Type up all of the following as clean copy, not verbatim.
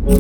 Yo,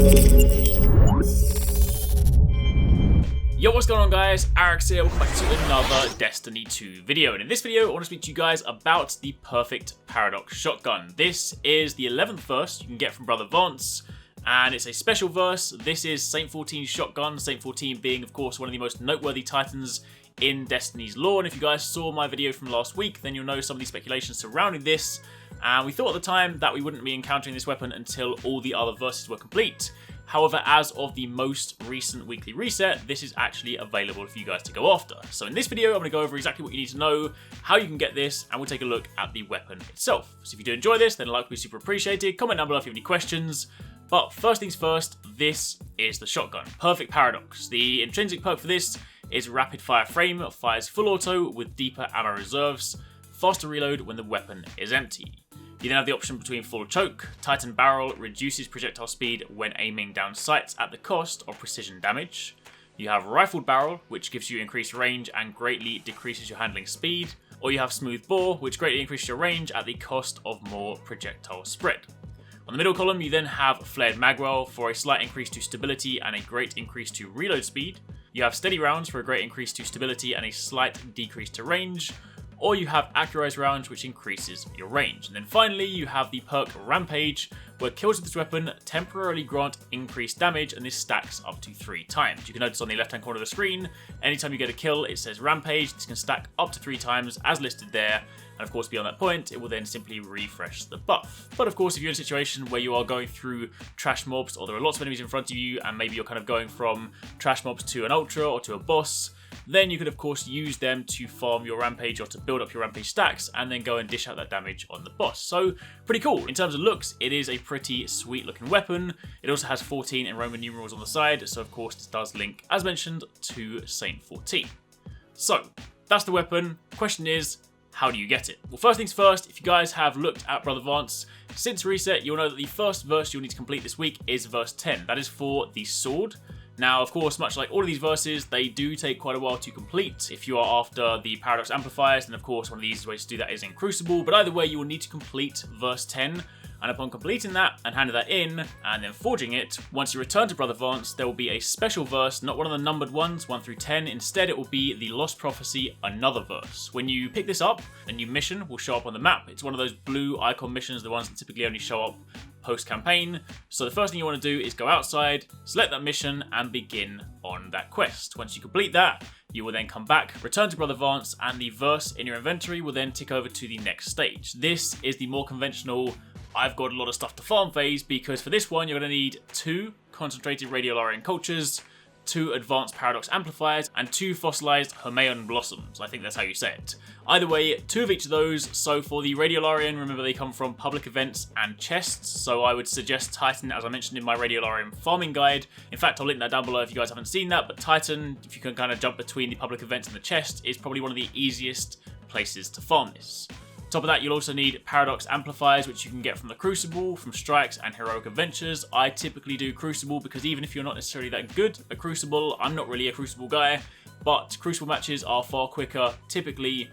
what's going on guys? Arekkz here, welcome back to another Destiny 2 video. And in this video, I want to speak to you guys about the perfect Paradox shotgun. This is the 11th verse you can get from Brother Vance, and it's a special verse. This is Saint 14's shotgun, Saint 14 being, of course, one of the most noteworthy titans in Destiny's lore. And if you guys saw my video from last week, then you'll know some of the speculations surrounding this. And we thought at the time that we wouldn't be encountering this weapon until all the other verses were complete. However, as of the most recent weekly reset, this is actually available for you guys to go after. So in this video, I'm going to go over exactly what you need to know, how you can get this, and we'll take a look at the weapon itself. So if you do enjoy this, then a like would be super appreciated. Comment down below if you have any questions. But first things first, this is the shotgun. Perfect Paradox. The intrinsic perk for this is rapid fire frame, fires full auto with deeper ammo reserves, faster reload when the weapon is empty. You then have the option between full choke. Titan barrel reduces projectile speed when aiming down sights at the cost of precision damage. You have rifled barrel, which gives you increased range and greatly decreases your handling speed. Or you have smooth bore, which greatly increases your range at the cost of more projectile spread. On the middle column, you then have flared magwell for a slight increase to stability and a great increase to reload speed. You have steady rounds for a great increase to stability and a slight decrease to range. Or you have accurized rounds, which increases your range. And then finally, you have the perk Rampage, where kills with this weapon temporarily grant increased damage, and this stacks up to 3 times. You can notice on the left-hand corner of the screen, anytime you get a kill, it says Rampage. This can stack up to 3 times, as listed there. And of course, beyond that point, it will then simply refresh the buff. But of course, if you're in a situation where you are going through trash mobs, or there are lots of enemies in front of you, and maybe you're kind of going from trash mobs to an ultra or to a boss, then you could of course use them to farm your Rampage or to build up your Rampage stacks and then go and dish out that damage on the boss. So pretty cool. In terms of looks, it is a pretty sweet looking weapon. It also has 14 in Roman numerals on the side, so of course this does link, as mentioned, to Saint 14. So that's the weapon. Question is, how do you get it? Well, first things first, if you guys have looked at Brother Vance since reset, you'll know that the first verse you'll need to complete this week is verse 10. That is for the sword. Now, of course, much like all of these verses, they do take quite a while to complete. If you are after the Paradox Amplifiers, then of course one of the easiest ways to do that is in Crucible, but either way, you will need to complete verse 10. And upon completing that and handing that in, and then forging it, once you return to Brother Vance, there will be a special verse, not one of the numbered ones, 1 through 10. Instead, it will be the Lost Prophecy, another verse. When you pick this up, a new mission will show up on the map. It's one of those blue icon missions, the ones that typically only show up post-campaign. So the first thing you want to do is go outside, select that mission, and begin on that quest. Once you complete that, you will then come back, return to Brother Vance, and the verse in your inventory will then tick over to the next stage. This is the more conventional, I've got a lot of stuff to farm phase, because for this one you're going to need 2 concentrated Radiolarian cultures, 2 advanced Paradox Amplifiers, and 2 fossilized Hermaeon Blossoms. I think that's how you say it. Either way, 2 of each of those. So for the Radiolarian, remember they come from public events and chests, so I would suggest Titan, as I mentioned in my Radiolarian farming guide. In fact, I'll link that down below if you guys haven't seen that, but Titan, if you can kind of jump between the public events and the chest, is probably one of the easiest places to farm this. Top of that, you'll also need Paradox Amplifiers, which you can get from the Crucible, from Strikes, and Heroic Adventures. I typically do Crucible because even if you're not necessarily that good at Crucible, I'm not really a Crucible guy, but Crucible matches are far quicker, typically,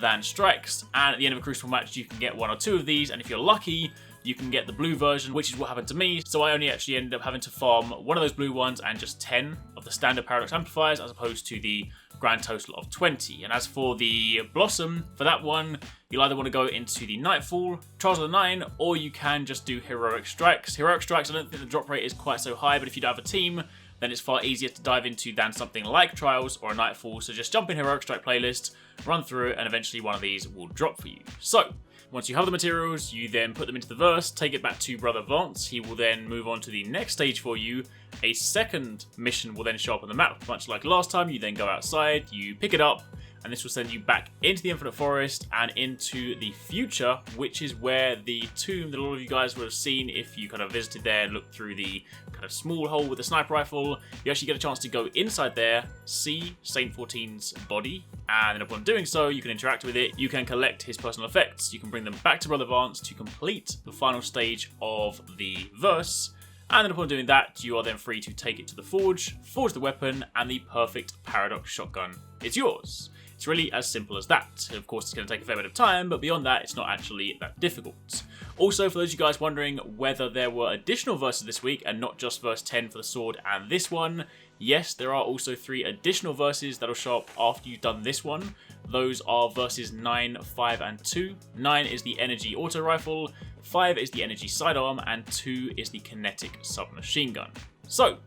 than Strikes, and at the end of a Crucible match, you can get 1 or 2 of these, and if you're lucky, you can get the blue version, which is what happened to me, so I only actually ended up having to farm 1 of those blue ones and just 10 of the standard Paradox Amplifiers, as opposed to the grand total of 20. And as for the Blossom, for that one, you'll either want to go into the Nightfall, Trials of the 9, or you can just do Heroic Strikes. Heroic Strikes, I don't think the drop rate is quite so high, but if you don't have a team, then it's far easier to dive into than something like Trials or a Nightfall, so just jump in Heroic Strike playlist, run through it, and eventually one of these will drop for you. So, once you have the materials, you then put them into the verse, take it back to Brother Vance. He will then move on to the next stage for you. A second mission will then show up on the map. Much like last time, you then go outside, you pick it up, and this will send you back into the Infinite Forest and into the future, which is where the tomb that a lot of you guys would have seen if you kind of visited there and looked through the kind of small hole with the sniper rifle. You actually get a chance to go inside there, see Saint 14's body, and then upon doing so, you can interact with it, you can collect his personal effects, you can bring them back to Brother Vance to complete the final stage of the verse, and then upon doing that, you are then free to take it to the forge the weapon, and the perfect Paradox shotgun is yours. It's really as simple as that. Of course, it's going to take a fair bit of time, but beyond that, it's not actually that difficult. Also, for those of you guys wondering whether there were additional verses this week and not just verse 10 for the sword and this one, yes, there are also 3 additional verses that'll show up after you've done this one. Those are verses 9, 5, and 2. 9 is the energy auto rifle, 5 is the energy sidearm, and 2 is the kinetic submachine gun. So,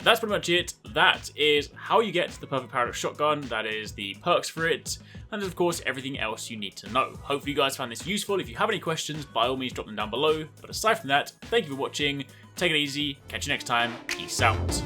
that's pretty much it. That is how you get the perfect Paradox shotgun. That is the perks for it, and of course everything else you need to know. Hopefully you guys found this useful. If you have any questions, by all means drop them down below. But aside from that, thank you for watching. Take it easy. Catch you next time. Peace out.